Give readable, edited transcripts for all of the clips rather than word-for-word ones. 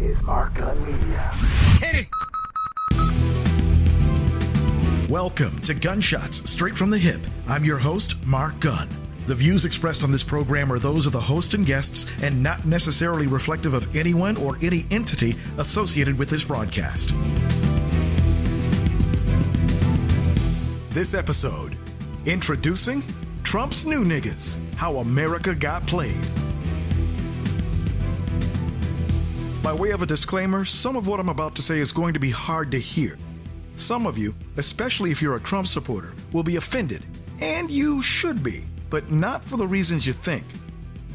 is Mark Gunn Media. Hit it! Welcome to Gunshots Straight from the Hip. I'm your host, Mark Gunn. The views expressed on this program are those of the host and guests and not necessarily reflective of anyone or any entity associated with this broadcast. This episode, introducing Trump's New Niggas, How America Got Played. By way of a disclaimer, some of what I'm about to say is going to be hard to hear. Some of you, especially if you're a Trump supporter, will be offended, and you should be, but not for the reasons you think.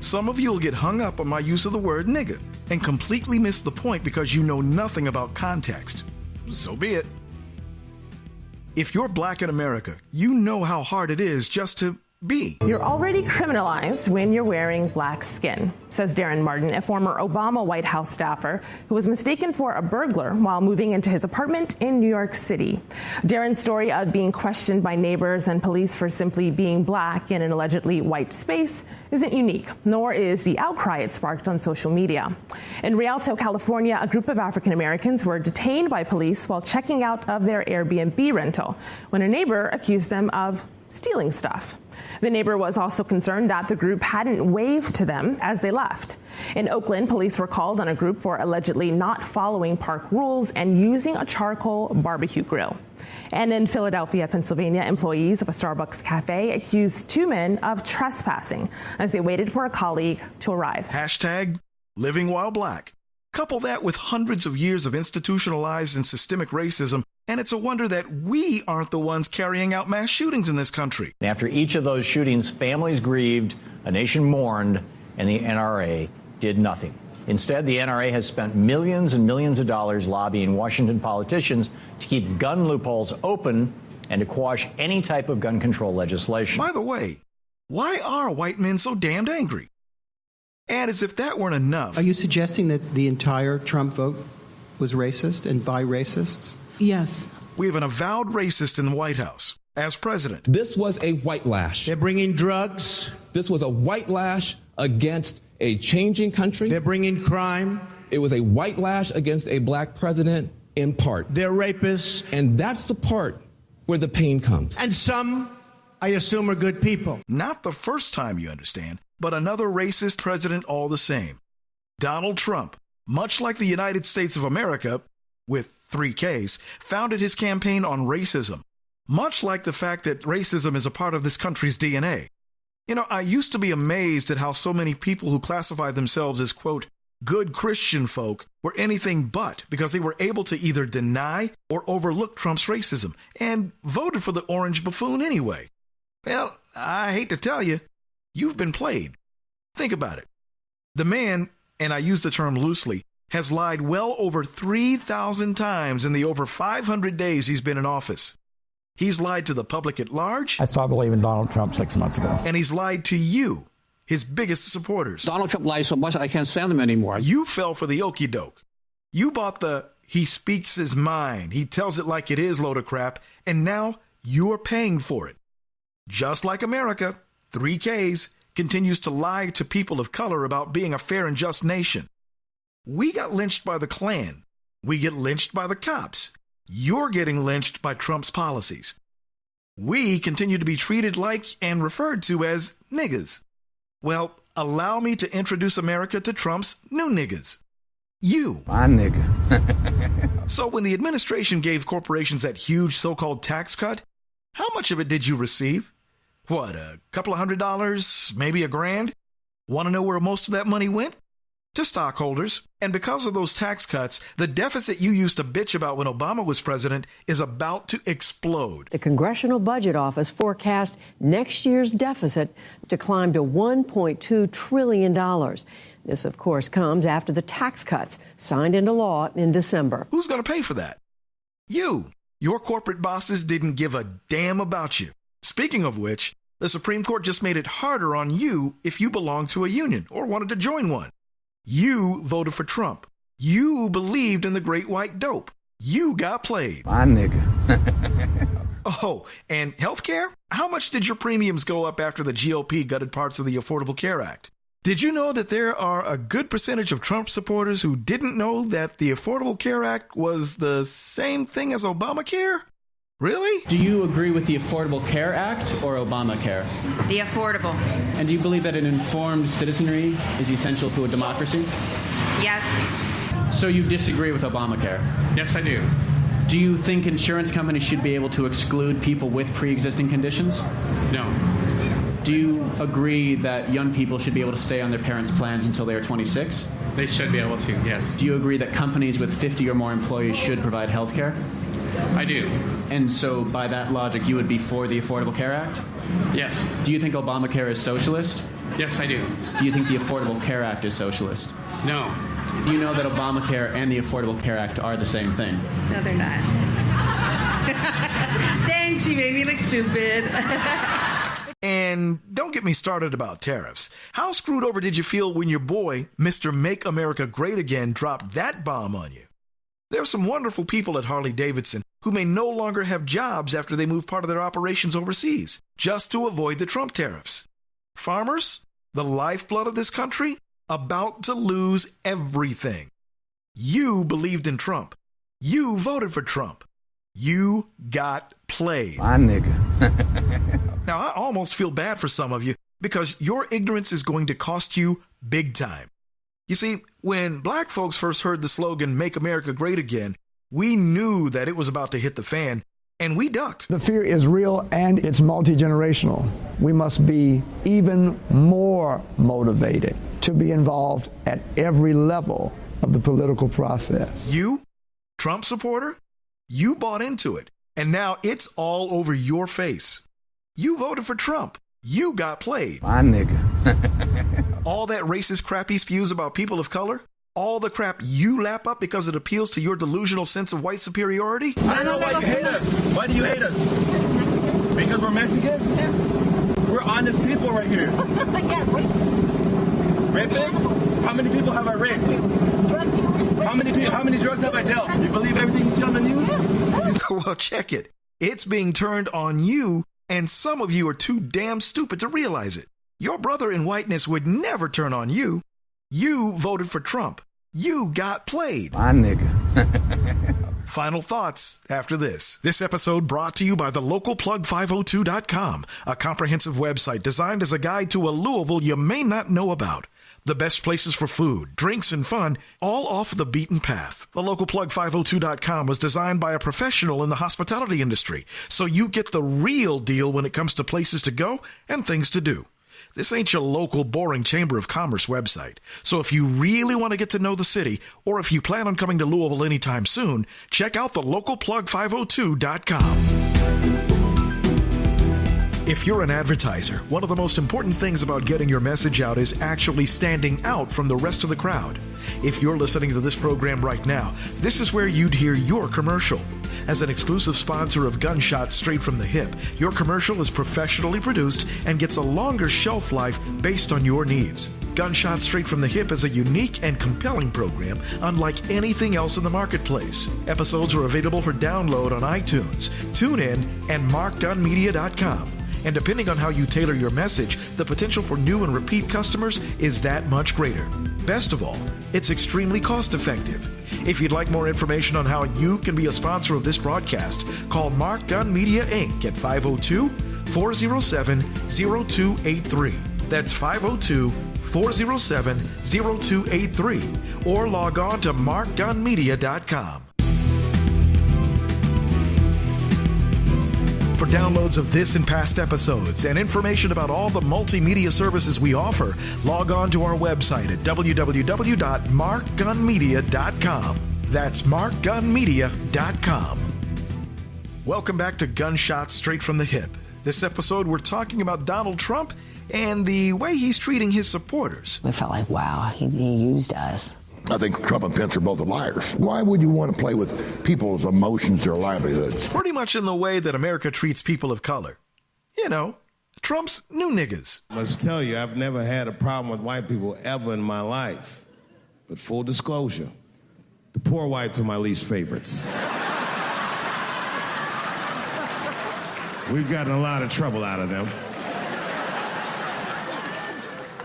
Some of you will get hung up on my use of the word nigga and completely miss the point because you know nothing about context. So be it. If you're black in America, you know how hard it is just to be. You're already criminalized when you're wearing black skin, says Darren Martin, a former Obama White House staffer who was mistaken for a burglar while moving into his apartment in New York City. Darren's story of being questioned by neighbors and police for simply being black in an allegedly white space isn't unique, nor is the outcry it sparked on social media. In Rialto, California, a group of African Americans were detained by police while checking out of their Airbnb rental when a neighbor accused them of stealing stuff. The neighbor was also concerned that the group hadn't waved to them as they left. In Oakland, police were called on a group for allegedly not following park rules and using a charcoal barbecue grill. And in Philadelphia, Pennsylvania, employees of a Starbucks cafe accused two men of trespassing as they waited for a colleague to arrive. Hashtag living while black. Couple that with hundreds of years of institutionalized and systemic racism, and it's a wonder that we aren't the ones carrying out mass shootings in this country. After each of those shootings, families grieved, a nation mourned, and the NRA did nothing. Instead, the NRA has spent millions and millions of dollars lobbying Washington politicians to keep gun loopholes open and to quash any type of gun control legislation. By the way, why are white men so damned angry? And as if that weren't enough. Are you suggesting that the entire Trump vote was racist and by racists? Yes. We have an avowed racist in the White House as president. This was a white lash. They're bringing drugs. This was a white lash against a changing country. They're bringing crime. It was a white lash against a black president in part. They're rapists. And that's the part where the pain comes. And some, I assume, are good people. Not the first time, you understand, but another racist president all the same. Donald Trump, much like the United States of America, with 3 Ks, founded his campaign on racism, much like the fact that racism is a part of this country's DNA. You know, I used to be amazed at how so many people who classify themselves as, quote, good Christian folk were anything but, because they were able to either deny or overlook Trump's racism and voted for the orange buffoon anyway. Well, I hate to tell you, you've been played. Think about it. The man, and I use the term loosely, has lied well over 3,000 times in the over 500 days he's been in office. He's lied to the public at large. I stopped believing Donald Trump 6 months ago. And he's lied to you, his biggest supporters. Donald Trump lies so much I can't stand him anymore. You fell for the okie doke. You bought the he speaks his mind, he tells it like it is load of crap, and now you're paying for it. Just like America, 3 Ks continues to lie to people of color about being a fair and just nation. We got lynched by the Klan. We get lynched by the cops. You're getting lynched by Trump's policies. We continue to be treated like and referred to as niggas. Well, allow me to introduce America to Trump's new niggas. You. My nigga. So when the administration gave corporations that huge so-called tax cut, how much of it did you receive? What, a couple of $100, maybe $1,000? Want to know where most of that money went? To stockholders. And because of those tax cuts, the deficit you used to bitch about when Obama was president is about to explode. The Congressional Budget Office forecast next year's deficit to climb to $1.2 trillion. This, of course, comes after the tax cuts signed into law in December. Who's going to pay for that? You. Your corporate bosses didn't give a damn about you. Speaking of which, the Supreme Court just made it harder on you if you belong to a union or wanted to join one. You voted for Trump. You believed in the great white dope. You got played. My nigga. Oh, and healthcare? How much did your premiums go up after the GOP gutted parts of the Affordable Care Act? Did you know that there are a good percentage of Trump supporters who didn't know that the Affordable Care Act was the same thing as Obamacare? Really? Do you agree with the Affordable Care Act or Obamacare? The affordable. And do you believe that an informed citizenry is essential to a democracy? Yes. So you disagree with Obamacare? Yes, I do. Do you think insurance companies should be able to exclude people with pre-existing conditions? No. Do you agree that young people should be able to stay on their parents' plans until they are 26? They should be able to, yes. Do you agree that companies with 50 or more employees should provide health care? I do. And so by that logic, you would be for the Affordable Care Act? Yes. Do you think Obamacare is socialist? Yes, I do. Do you think the Affordable Care Act is socialist? No. Do you know that Obamacare and the Affordable Care Act are the same thing? No, they're not. Thanks, you made me look stupid. And don't get me started about tariffs. How screwed over did you feel when your boy, Mr. Make America Great Again, dropped that bomb on you? There are some wonderful people at Harley-Davidson who may no longer have jobs after they move part of their operations overseas, just to avoid the Trump tariffs. Farmers, the lifeblood of this country, about to lose everything. You believed in Trump. You voted for Trump. You got played. My nigga. Now, I almost feel bad for some of you because your ignorance is going to cost you big time. You see, when black folks first heard the slogan, Make America Great Again, we knew that it was about to hit the fan, and we ducked. The fear is real and it's multi-generational. We must be even more motivated to be involved at every level of the political process. You, Trump supporter, you bought into it, and now it's all over your face. You voted for Trump. You got played. My nigga. All that racist crap he spews about people of color, all the crap you lap up because it appeals to your delusional sense of white superiority. I don't know why you hate us. Why do you hate us? Because we're Mexicans? Yeah. We're honest people right here. Yeah, Rapists? How many people have I raped? How many drugs have I dealt? You believe everything you see on the news? Well, check it. It's being turned on you, and some of you are too damn stupid to realize it. Your brother in whiteness would never turn on you. You voted for Trump. You got played. My nigga. Final thoughts after this. This episode brought to you by the localplug502.com, a comprehensive website designed as a guide to a Louisville you may not know about. The best places for food, drinks, and fun, all off the beaten path. The localplug502.com was designed by a professional in the hospitality industry, so you get the real deal when it comes to places to go and things to do. This ain't your local boring Chamber of Commerce website. So if you really want to get to know the city, or if you plan on coming to Louisville anytime soon, check out the localplug502.com. If you're an advertiser, one of the most important things about getting your message out is actually standing out from the rest of the crowd. If you're listening to this program right now, this is where you'd hear your commercial. As an exclusive sponsor of Gunshots Straight from the Hip, your commercial is professionally produced and gets a longer shelf life based on your needs. Gunshots Straight from the Hip is a unique and compelling program unlike anything else in the marketplace. Episodes are available for download on iTunes, TuneIn, and MarkGunMedia.com. And depending on how you tailor your message, the potential for new and repeat customers is that much greater. Best of all, it's extremely cost-effective. If you'd like more information on how you can be a sponsor of this broadcast, call Mark Gun Media, Inc. at 502-407-0283. That's 502-407-0283. Or log on to markgunmedia.com. For downloads of this and past episodes and information about all the multimedia services we offer, log on to our website at www.markgunmedia.com. That's markgunmedia.com. Welcome back to Gunshots Straight from the Hip. This episode, we're talking about Donald Trump and the way he's treating his supporters. We felt like, wow, he used us. I think Trump and Pence are both liars. Why would you want to play with people's emotions or livelihoods? Pretty much in the way that America treats people of color. You know, Trump's new niggas. I must tell you, I've never had a problem with white people ever in my life. But full disclosure, the poor whites are my least favorites. We've gotten a lot of trouble out of them.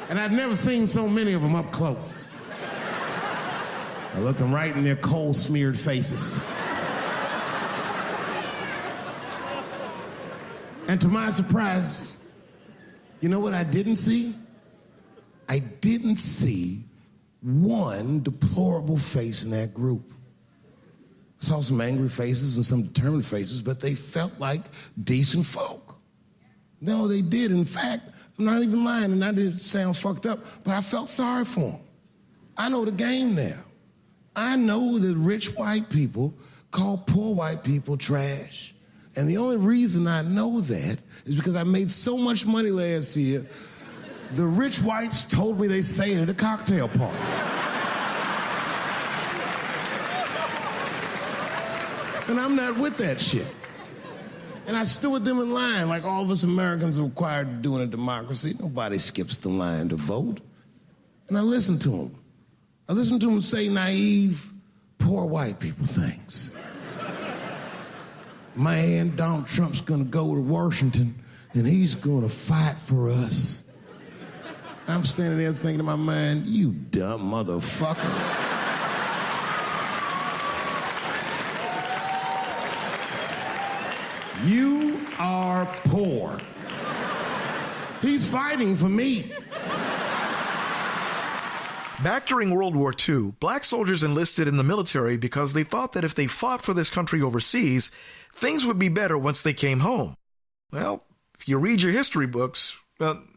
And I'd never seen so many of them up close. I looked them right in their coal-smeared faces. And to my surprise, you know what I didn't see? I didn't see one deplorable face in that group. I saw some angry faces and some determined faces, but they felt like decent folk. No, they did. In fact, I'm not even lying, and I didn't sound fucked up, but I felt sorry for them. I know the game now. I know that rich white people call poor white people trash. And the only reason I know that is because I made so much money last year, the rich whites told me they say it at a cocktail party. And I'm not with that shit. And I stood with them in line like all of us Americans are required to do in a democracy. Nobody skips the line to vote. And I listened to them. I listened to them say naive, poor white people things. Man, Donald Trump's gonna go to Washington and he's gonna fight for us. I'm standing there thinking in my mind, you dumb motherfucker. You are poor. He's fighting for me. Back during World War II, black soldiers enlisted in the military because they thought that if they fought for this country overseas, things would be better once they came home. Well, if you read your history books,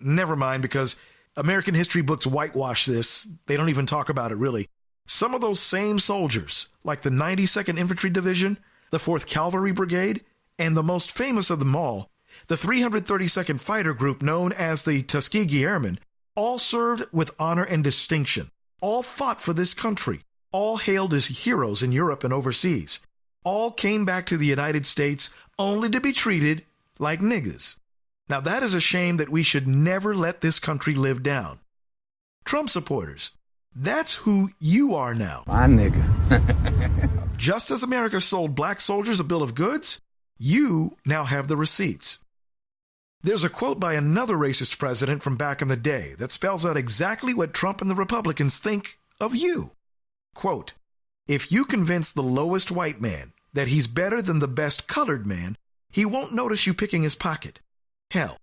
never mind, because American history books whitewash this. They don't even talk about it, really. Some of those same soldiers, like the 92nd Infantry Division, the 4th Cavalry Brigade, and the most famous of them all, the 332nd Fighter Group known as the Tuskegee Airmen, all served with honor and distinction, all fought for this country, all hailed as heroes in Europe and overseas, all came back to the United States only to be treated like niggas. Now that is a shame that we should never let this country live down. Trump supporters, that's who you are now. My nigga. Just as America sold black soldiers a bill of goods, you now have the receipts. There's a quote by another racist president from back in the day that spells out exactly what Trump and the Republicans think of you. Quote, "If you convince the lowest white man that he's better than the best colored man, he won't notice you picking his pocket. Hell,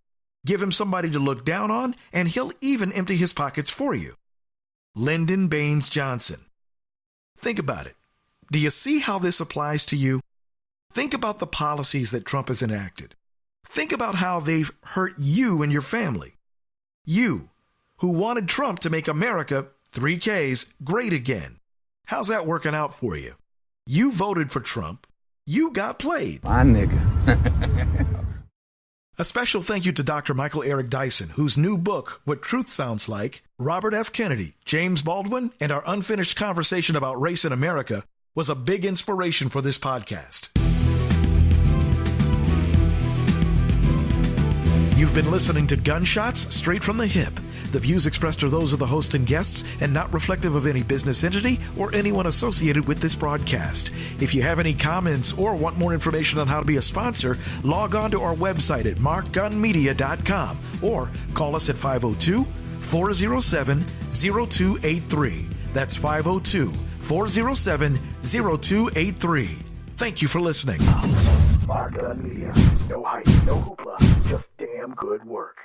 give him somebody to look down on, and he'll even empty his pockets for you." Lyndon Baines Johnson. Think about it. Do you see how this applies to you? Think about the policies that Trump has enacted. Think about how they've hurt you and your family. You, who wanted Trump to make America, 3 Ks, great again. How's that working out for you? You voted for Trump. You got played. My nigga. A special thank you to Dr. Michael Eric Dyson, whose new book, What Truth Sounds Like, Robert F. Kennedy, James Baldwin, and our unfinished conversation about race in America was a big inspiration for this podcast. You've been listening to Gunshots Straight from the Hip. The views expressed are those of the host and guests and not reflective of any business entity or anyone associated with this broadcast. If you have any comments or want more information on how to be a sponsor, log on to our website at markgunmedia.com or call us at 502-407-0283. That's 502-407-0283. Thank you for listening. Mark Gun Media. No hype, no hoopla, just damn good work.